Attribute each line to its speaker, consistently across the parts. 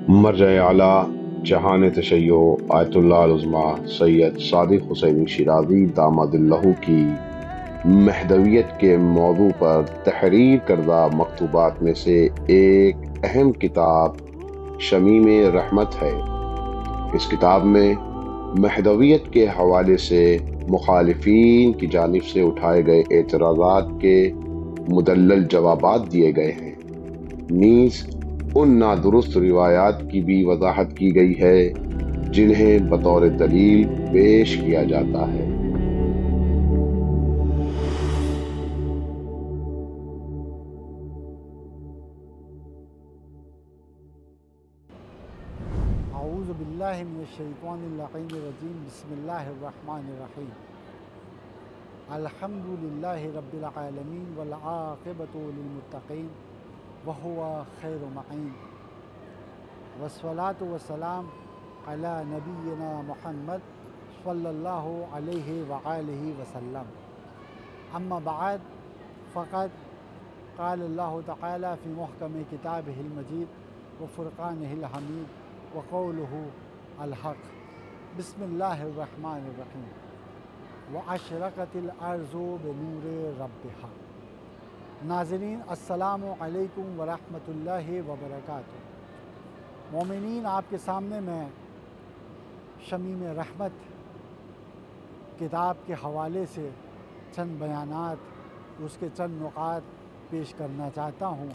Speaker 1: مرجع اعلیٰ جہان تشیع آیت اللہ العظمیٰ سید صادق حسینی شیرازی داماد اللہ کی مہدویت کے موضوع پر تحریر کردہ مکتوبات میں سے ایک اہم کتاب شمیم رحمت ہے۔ اس کتاب میں مہدویت کے حوالے سے مخالفین کی جانب سے اٹھائے گئے اعتراضات کے مدلل جوابات دیے گئے ہیں، نیز ان نادرست روایات کی بھی وضاحت کی گئی ہے جنہیں بطور دلیل پیش کیا جاتا ہے۔
Speaker 2: اعوذ باللہ من الشیطان اللعین الرجیم، بسم اللہ الرحمن الرحیم۔ الحمد للہ رب العالمین والعاقبۃ للمتقین وہو خیر معین، والصلاۃ والسلام علی نبینا محمد صلی اللہ علیہ وآلہ وسلم۔ اما بعد، فقد قال اللہ تعالی فی محکم کتابہ المجید وفرقانہ الحمید وقولہ الحق۔ بسم اللہ الرحمن الرحیم۔ واشرقت الارض بنور ربہا۔ ناظرین، السلام علیکم ورحمۃ اللہ وبرکاتہ۔ مومنین، آپ کے سامنے میں شمیم رحمت کتاب کے حوالے سے چند بیانات، اس کے چند نکات پیش کرنا چاہتا ہوں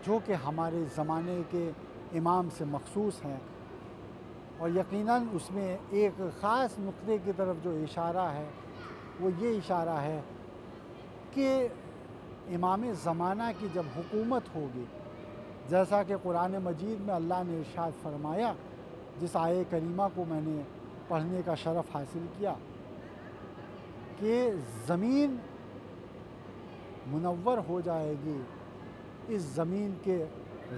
Speaker 2: جو کہ ہمارے زمانے کے امام سے مخصوص ہیں، اور یقیناً اس میں ایک خاص نقطے کی طرف جو اشارہ ہے وہ یہ اشارہ ہے کہ امام زمانہ کی جب حکومت ہوگی، جیسا کہ قرآن مجید میں اللہ نے ارشاد فرمایا، جس آیے کریمہ کو میں نے پڑھنے کا شرف حاصل کیا، کہ زمین منور ہو جائے گی اس زمین کے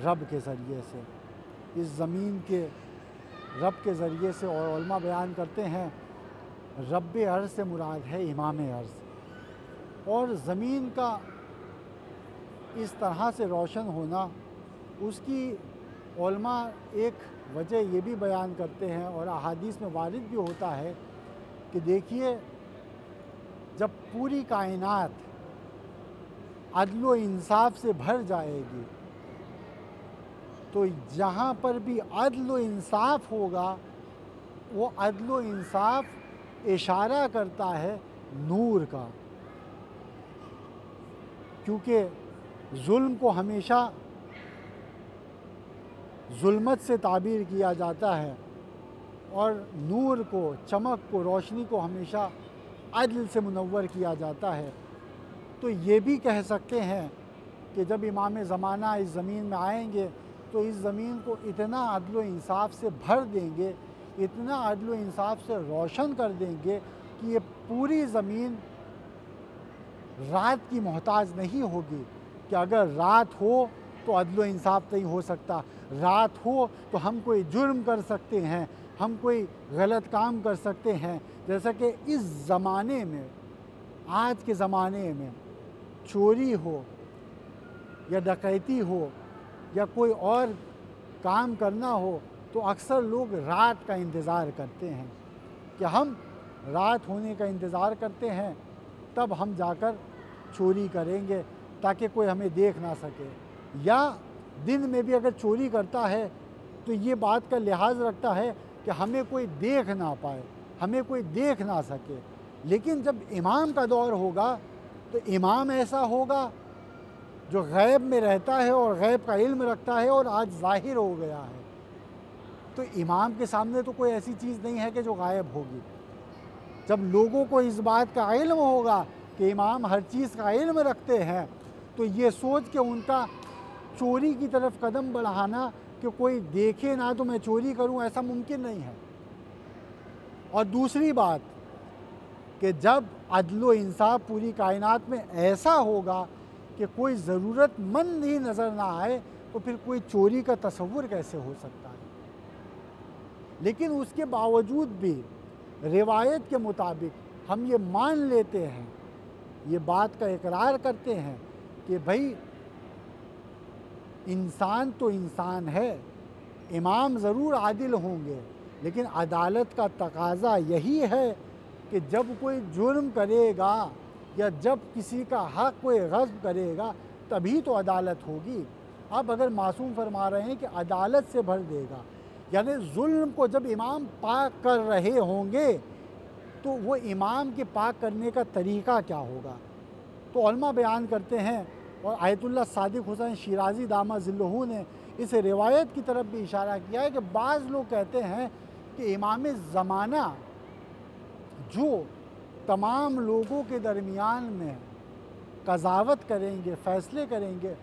Speaker 2: رب کے ذریعے سے، اس زمین کے رب کے ذریعے سے۔ اور علماء بیان کرتے ہیں رب ارض سے مراد ہے امام ارض۔ اور زمین کا اس طرح سے روشن ہونا، اس کی علماء ایک وجہ یہ بھی بیان کرتے ہیں، اور احادیث میں وارد بھی ہوتا ہے کہ دیکھیے، جب پوری کائنات عدل و انصاف سے بھر جائے گی تو جہاں پر بھی عدل و انصاف ہوگا، وہ عدل و انصاف اشارہ کرتا ہے نور کا، کیونکہ ظلم کو ہمیشہ ظلمت سے تعبیر کیا جاتا ہے، اور نور کو، چمک کو، روشنی کو ہمیشہ عدل سے منور کیا جاتا ہے۔ تو یہ بھی کہہ سکتے ہیں کہ جب امام زمانہ اس زمین میں آئیں گے تو اس زمین کو اتنا عدل و انصاف سے بھر دیں گے، اتنا عدل و انصاف سے روشن کر دیں گے کہ یہ پوری زمین رات کی محتاج نہیں ہوگی، کہ اگر رات ہو تو عدل و انصاف نہیں ہو سکتا، رات ہو تو ہم کوئی جرم کر سکتے ہیں، ہم کوئی غلط کام کر سکتے ہیں۔ جیسا کہ اس زمانے میں، آج کے زمانے میں چوری ہو یا ڈکیتی ہو یا کوئی اور کام کرنا ہو تو اکثر لوگ رات کا انتظار کرتے ہیں، کہ ہم رات ہونے کا انتظار کرتے ہیں، تب ہم جا کر چوری کریں گے تاکہ کوئی ہمیں دیکھ نہ سکے، یا دن میں بھی اگر چوری کرتا ہے تو یہ بات کا لحاظ رکھتا ہے کہ ہمیں کوئی دیکھ نہ پائے، ہمیں کوئی دیکھ نہ سکے۔ لیکن جب امام کا دور ہوگا تو امام ایسا ہوگا جو غیب میں رہتا ہے اور غیب کا علم رکھتا ہے، اور آج ظاہر ہو گیا ہے، تو امام کے سامنے تو کوئی ایسی چیز نہیں ہے کہ جو غائب ہوگی۔ جب لوگوں کو اس بات کا علم ہوگا کہ امام ہر چیز کا علم رکھتے ہیں، تو یہ سوچ کہ ان کا چوری کی طرف قدم بڑھانا کہ کوئی دیکھے نہ تو میں چوری کروں، ایسا ممکن نہیں ہے۔ اور دوسری بات کہ جب عدل و انصاف پوری کائنات میں ایسا ہوگا کہ کوئی ضرورت مند ہی نظر نہ آئے، تو پھر کوئی چوری کا تصور کیسے ہو سکتا ہے؟ لیکن اس کے باوجود بھی روایت کے مطابق ہم یہ مان لیتے ہیں، یہ بات کا اقرار کرتے ہیں کہ بھائی انسان تو انسان ہے، امام ضرور عادل ہوں گے، لیکن عدالت کا تقاضا یہی ہے کہ جب کوئی جرم کرے گا یا جب کسی کا حق کوئی غصب کرے گا تبھی تو عدالت ہوگی۔ اب اگر معصوم فرما رہے ہیں کہ عدالت سے بھر دے گا، یعنی ظلم کو جب امام پاک کر رہے ہوں گے تو وہ امام کے پاک کرنے کا طریقہ کیا ہوگا؟ تو علماء بیان کرتے ہیں، اور آیت اللہ صادق حسین شیرازی دامہ ذلہ نے اس روایت کی طرف بھی اشارہ کیا ہے کہ بعض لوگ کہتے ہیں کہ امام زمانہ جو تمام لوگوں کے درمیان میں قضاوت کریں گے، فیصلے کریں گے،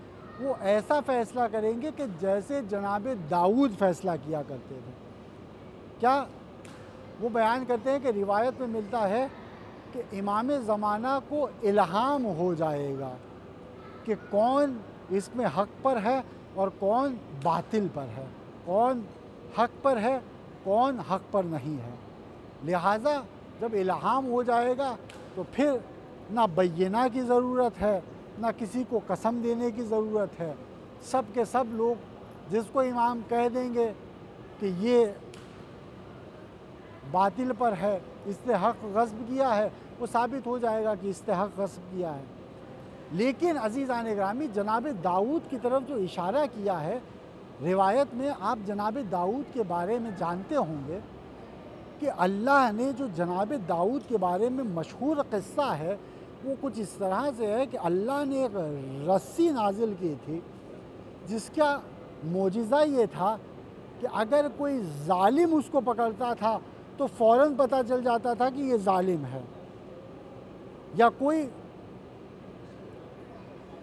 Speaker 2: وہ ایسا فیصلہ کریں گے کہ جیسے جناب داؤد فیصلہ کیا کرتے تھے۔ کیا وہ بیان کرتے ہیں کہ روایت میں ملتا ہے کہ امام زمانہ کو الہام ہو جائے گا کہ کون اس میں حق پر ہے اور کون باطل پر ہے، کون حق پر ہے، کون حق پر نہیں ہے۔ لہٰذا جب الہام ہو جائے گا تو پھر نہ بینہ کی ضرورت ہے، نہ کسی کو قسم دینے کی ضرورت ہے۔ سب کے سب لوگ جس کو امام کہہ دیں گے کہ یہ باطل پر ہے، اس نے حق غصب کیا ہے، وہ ثابت ہو جائے گا کہ اس نے حق غصب کیا ہے۔ لیکن عزیزان گرامی، جناب داؤد کی طرف جو اشارہ کیا ہے روایت میں، آپ جناب داؤد کے بارے میں جانتے ہوں گے کہ اللہ نے جو جناب داؤد کے بارے میں مشہور قصہ ہے وہ کچھ اس طرح سے ہے کہ اللہ نے ایک رسی نازل کی تھی جس کا معجزہ یہ تھا کہ اگر کوئی ظالم اس کو پکڑتا تھا تو فوراً پتہ چل جاتا تھا کہ یہ ظالم ہے، یا کوئی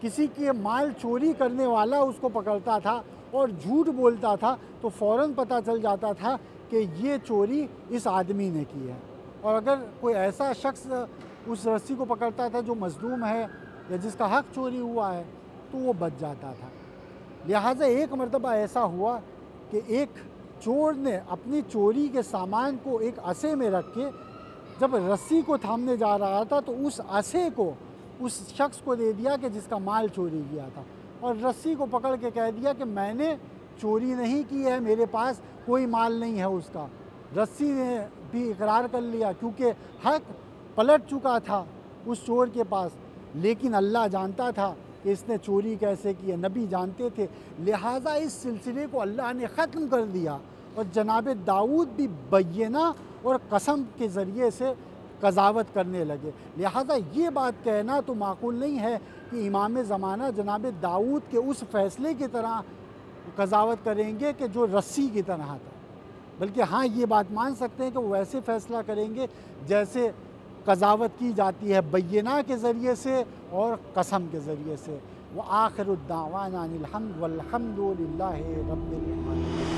Speaker 2: کسی کے مال چوری کرنے والا اس کو پکڑتا تھا اور جھوٹ بولتا تھا تو فوراً پتہ چل جاتا تھا کہ یہ چوری اس آدمی نے کی ہے۔ اور اگر کوئی ایسا شخص اس رسی کو پکڑتا تھا جو مظلوم ہے یا جس کا حق چوری ہوا ہے تو وہ بچ جاتا تھا۔ لہٰذا ایک مرتبہ ایسا ہوا کہ ایک چور نے اپنی چوری کے سامان کو ایک عصے میں رکھ کے جب رسی کو تھامنے جا رہا تھا تو اس عصے کو اس شخص کو دے دیا کہ جس کا مال چوری کیا تھا، اور رسی کو پکڑ کے کہہ دیا کہ میں نے چوری نہیں کی ہے، میرے پاس کوئی مال نہیں ہے اس کا۔ رسی نے بھی اقرار کر لیا کیونکہ حق پلٹ چکا تھا اس چور کے پاس، لیکن اللہ جانتا تھا کہ اس نے چوری کیسے کی ہے، نبی جانتے تھے، لہٰذا اس سلسلے کو اللہ نے ختم کر دیا، اور جناب داؤد بھی بینہ اور قسم کے ذریعے سے قضاوت کرنے لگے۔ لہٰذا یہ بات کہنا تو معقول نہیں ہے کہ امام زمانہ جناب داؤد کے اس فیصلے کی طرح قضاوت کریں گے کہ جو رسی کی طرح تھا، بلکہ ہاں یہ بات مان سکتے ہیں کہ وہ ویسے فیصلہ کریں گے جیسے قضاوت کی جاتی ہے بینہ کے ذریعے سے اور قسم کے ذریعے سے۔ وآخر الدعوانا ان الحمد والحمد للہ رب العالمین۔